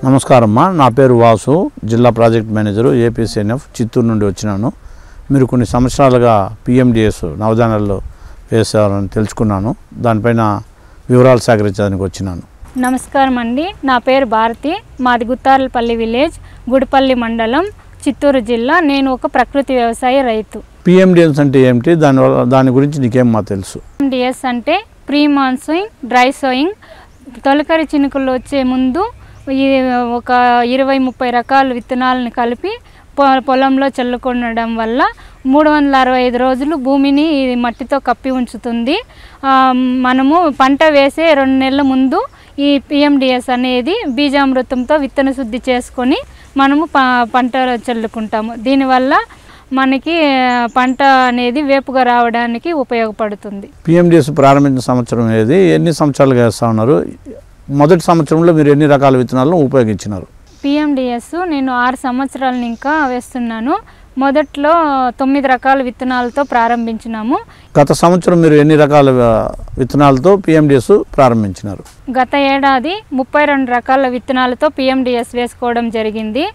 నమస్కారమ్మా, నా పేరు వాసు, జిల్లా ప్రాజెక్ట్ మేనేజరు ఏపీసీఎన్ఎఫ్ చిత్తూరు నుండి వచ్చినాను. మీరు కొన్ని సంవత్సరాలుగా పిఎండిఎస్ నవధాన్యాల్లో వేసారని తెలుసుకున్నాను. దానిపైన వివరాలు సేకరించడానికి వచ్చినాను. నమస్కారం అండి, నా పేరు భారతి. మాది గుత్తార్లపల్లి విలేజ్, గుడిపల్లి మండలం, చిత్తూరు జిల్లా. నేను ఒక ప్రకృతి వ్యవసాయ రైతు. పిఎండిఎస్ అంటే ఏమిటి, దాని గురించి నీకేం మా తెలుసు? పిఎండిఎస్ అంటే ప్రీ మాన్సూన్ డ్రై సోయింగ్. తొలకరి చినుకులు వచ్చే ముందు ఒక 20-30 రకాల విత్తనాలను కలిపి పొలంలో చల్లుకొనడం వల్ల 365 రోజులు భూమిని మట్టితో కప్పి ఉంచుతుంది. మనము పంట వేసే 2 నెలల ముందు ఈ పిఎండిఎస్ అనేది బీజామృతంతో విత్తన శుద్ధి చేసుకొని మనము పంట చల్లుకుంటాము. దీనివల్ల మనకి పంట అనేది వేపుగా రావడానికి ఉపయోగపడుతుంది. పిఎండిఎస్ ప్రారంభించిన సంవత్సరం ఏది, ఎన్ని సంవత్సరాలుగా వేస్తూ ఉన్నారు? మొదటి సంవత్సరంలో మీరు ఎన్ని రకాల విత్తనాలను ఉపయోగించినారు? పిఎండిఎస్ నేను 6 సంవత్సరాలను ఇంకా వేస్తున్నాను. మొదట్లో 9 రకాల విత్తనాలతో ప్రారంభించినాము. గత సంవత్సరం మీరు ఎన్ని రకాల విత్తనాలతో పిఎండిఎస్ ప్రారంభించినారు? గత ఏడాది 32 రకాల విత్తనాలతో పిఎండిఎస్ వేసుకోవడం జరిగింది.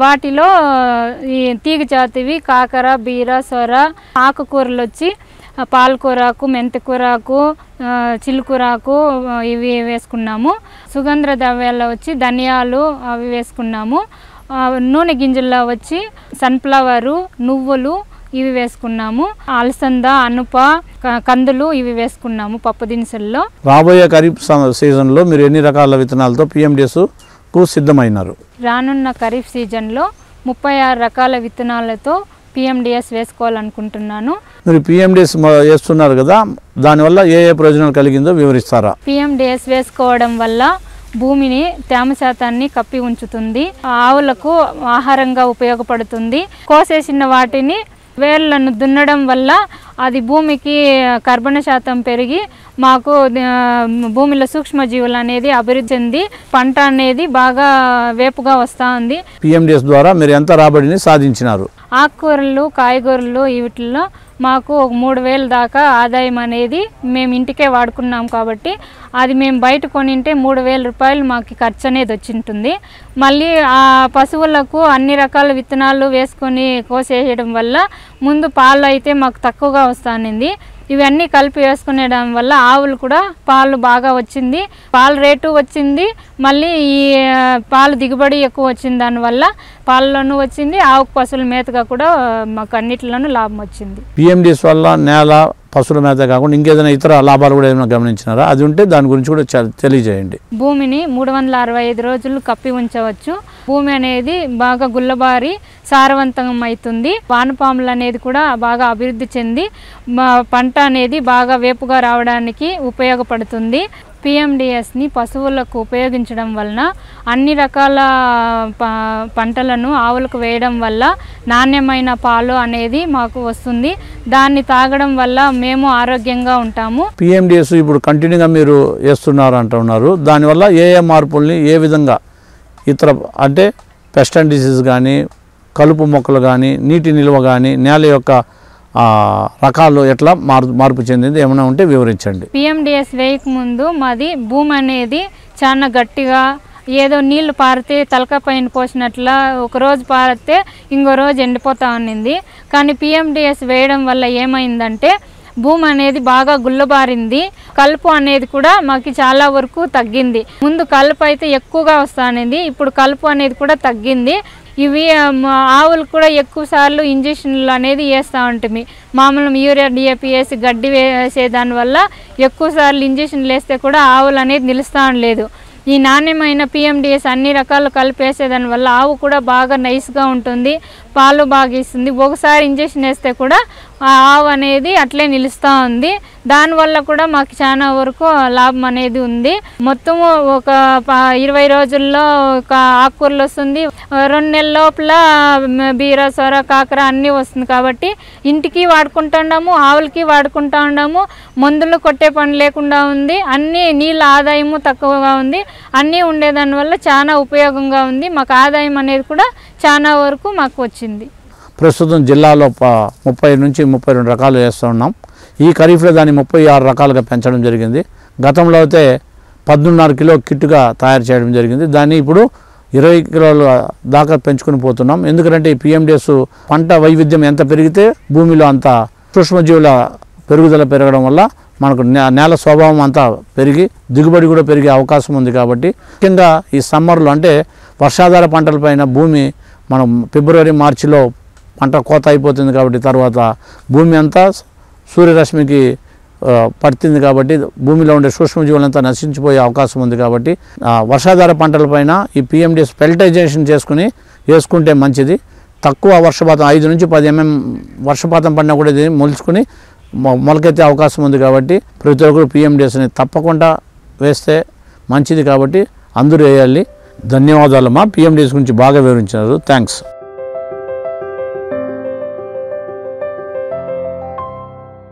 వాటిలో ఈ తీగ జాతివి కాకర, బీర, సొర, ఆకుకూరలు వచ్చి పాలకూరాకు, మెంతికూరాకు, చిలుకూరాకు ఇవి వేసుకున్నాము. సుగంధ ద్రవ్యాల్లో వచ్చి ధనియాలు అవి వేసుకున్నాము. నూనె గింజల్లో వచ్చి సన్ఫ్లవరు, నువ్వులు ఇవి వేసుకున్నాము. అలసంద, అనుప, కందులు ఇవి వేసుకున్నాము పప్పు దినుసుల్లో. రాబోయే ఖరీఫ్ సీజన్లో మీరు ఎన్ని రకాల విత్తనాలతో పిఎండిఎస్కు సిద్ధమైనారు? రానున్న ఖరీఫ్ సీజన్లో 36 రకాల విత్తనాలతో పిఎండిఎస్ వేసుకోవాలనుకుంటున్నాను. మీరు పిఎండిఎస్ వేస్తున్నారు కదా, దానివల్ల ఏ ప్రయోజనాలు కలిగిందో వివరిస్తారా? పిఎండిఎస్ వేసుకోవడం వల్ల భూమిని తేమ శాతాన్ని కప్పి ఉంచుతుంది. ఆవులకు ఆహారంగా ఉపయోగపడుతుంది. కోసేసిన వాటిని వేర్లను దున్నడం వల్ల అది భూమికి కర్బన శాతం పెరిగి మాకు భూమిలో సూక్ష్మజీవులు అనేది అభివృద్ధి చెంది పంట అనేది బాగా వేపుగా వస్తూ ఉంది. పిఎండిఎస్ ద్వారా మీరు ఎంత రాబడిని సాధించినారు? ఆకుకూరలు, కాయగూరలు వీటిల్లో మాకు 3,000 దాకా ఆదాయం అనేది మేము ఇంటికే వాడుకున్నాం. కాబట్టి అది మేము బయట కొనింటే 3,000 రూపాయలు మాకు ఖర్చు అనేది వచ్చింటుంది. మళ్ళీ ఆ పశువులకు అన్ని రకాల విత్తనాలు వేసుకొని కోసేయడం వల్ల ముందు పాలు అయితే మాకు తక్కువగా వస్తానింది. ఇవన్నీ కలిపి వేసుకునేయడం వల్ల ఆవులు కూడా పాలు బాగా వచ్చింది, పాల రేటు వచ్చింది. మళ్ళీ ఈ పాలు దిగుబడి ఎక్కువ వచ్చింది. దానివల్ల పాలలోనూ వచ్చింది, ఆవు పశువుల మేతగా కూడా మాకు అన్నిటిలోనూ లాభం వచ్చింది. పిఎండిఎస్ వల్ల నేల, పశువుల మేత కాకుండా ఇంకేదైనా ఇతర లాభాలు కూడా ఏమైనా గమనించినారా? అది ఉంటే దాని గురించి కూడా తెలియజేయండి. భూమిని 365 రోజులు కప్పి ఉంచవచ్చు. భూమి అనేది బాగా గుల్లబారి సారవంతం అవుతుంది. వానపాములు అనేది కూడా బాగా అభివృద్ధి చెంది పంట అనేది బాగా వేపుగా రావడానికి ఉపయోగపడుతుంది. పిఎండిఎస్ని పశువులకు ఉపయోగించడం వలన అన్ని రకాల పంటలను ఆవులకు వేయడం వల్ల నాణ్యమైన పాలు అనేది మాకు వస్తుంది. దాన్ని తాగడం వల్ల మేము ఆరోగ్యంగా ఉంటాము. పిఎండిఎస్ ఇప్పుడు కంటిన్యూగా మీరు వేస్తున్నారు అంటున్నారు. దానివల్ల ఏ మార్పుల్ని ఏ విధంగా ఇతర అంటే పెస్ట్ అండ్ డిసీజ్ కానీ, కలుపు మొక్కలు కానీ, నీటి నిల్వ కానీ, నేల యొక్క రకాలు ఎట్లా మార్పు చెందింది ఏమైనా ఉంటే వివరించండి. పిఎండిఎస్ వేయకముందు మాది భూమి అనేది చాలా గట్టిగా, ఏదో నీళ్లు పారితే తలక పైన పోసినట్లా ఒకరోజు పారితే ఇంకో రోజు ఎండిపోతా ఉన్నింది. కానీ పిఎండిఎస్ వేయడం వల్ల ఏమైందంటే భూమి అనేది బాగా గుల్లబారింది. కలుపు అనేది కూడా మాకు చాలా వరకు తగ్గింది. ముందు కలుపు అయితే ఎక్కువగా వస్తానింది, ఇప్పుడు కలుపు అనేది కూడా తగ్గింది. ఇవి ఆవులు కూడా ఎక్కువ సార్లు ఇంజక్షన్లు అనేది వేస్తూ ఉంటుంది. మామూలు యూరియా, డిఏపి వేసి గడ్డి వేసే దానివల్ల ఎక్కువ సార్లు ఇంజక్షన్లు వేస్తే కూడా ఆవులు అనేది నిలుస్తూ లేదు. ఈ నాణ్యమైన పిఎండిఎస్ అన్ని రకాలు కలిపేసేదాని వల్ల ఆవు కూడా బాగా నైస్గా ఉంటుంది, పాలు బాగా ఇస్తుంది. ఒకసారి ఇంజక్షన్ వేస్తే కూడా ఆ ఆవు అనేది అట్లే నిలుస్తూ ఉంది. దానివల్ల కూడా మాకు చాలా వరకు లాభం అనేది ఉంది. మొత్తము ఒక 20 రోజుల్లో ఒక ఆకుకూరలు వస్తుంది. 2 నెలల లోపల బీర, సొర, కాకర అన్నీ వస్తుంది. కాబట్టి ఇంటికి వాడుకుంటున్నాము, ఆవులకి వాడుకుంటూ ఉన్నాము. మందులు కొట్టే పని లేకుండా ఉంది. అన్నీ నీళ్ళ ఆదాయము తక్కువగా ఉంది. అన్నీ ఉండేదాని వల్ల చాలా ఉపయోగంగా ఉంది. మాకు ఆదాయం అనేది కూడా చాలా వరకు మాకు వచ్చింది. ప్రస్తుతం జిల్లాలో 30 నుంచి 32 రకాలు వేస్తూ ఉన్నాం. ఈ ఖరీఫ్లో దాన్ని 36 రకాలుగా పెంచడం జరిగింది. గతంలో అయితే 14.5 కిలో కిట్టుగా తయారు చేయడం జరిగింది. దాన్ని ఇప్పుడు 20 కిలోల దాకా పెంచుకుని పోతున్నాం. ఎందుకంటే ఈ పిఎండిఎస్ పంట వైవిధ్యం ఎంత పెరిగితే భూమిలో అంత సూక్ష్మజీవుల పెరుగుదల పెరగడం వల్ల మనకు నేల స్వభావం అంతా పెరిగి దిగుబడి కూడా పెరిగే అవకాశం ఉంది. కాబట్టి ముఖ్యంగా ఈ సమ్మర్లో అంటే వర్షాధార పంటలపైన భూమి మనం ఫిబ్రవరి మార్చిలో పంట కోత అయిపోతుంది. కాబట్టి తర్వాత భూమి అంతా సూర్యరశ్మికి పడుతుంది. కాబట్టి భూమిలో ఉండే సూక్ష్మజీవులంతా నశించిపోయే అవకాశం ఉంది. కాబట్టి వర్షాధార పంటలపైన ఈ పిఎండిఎస్ పెల్టైజేషన్ వేసుకుంటే మంచిది. తక్కువ వర్షపాతం 5 నుంచి 10 mm వర్షపాతం పడినా కూడా ఇది మొలుచుకుని మొలకెత్తే అవకాశం ఉంది. కాబట్టి ప్రతి ఒక్కరు పిఎండిఎస్ని తప్పకుండా వేస్తే మంచిది. కాబట్టి అందరూ వేయాలి. ధన్యవాదాలమ్మా. పిఎండిఎస్ గురించి బాగా వివరించారు. థ్యాంక్స్.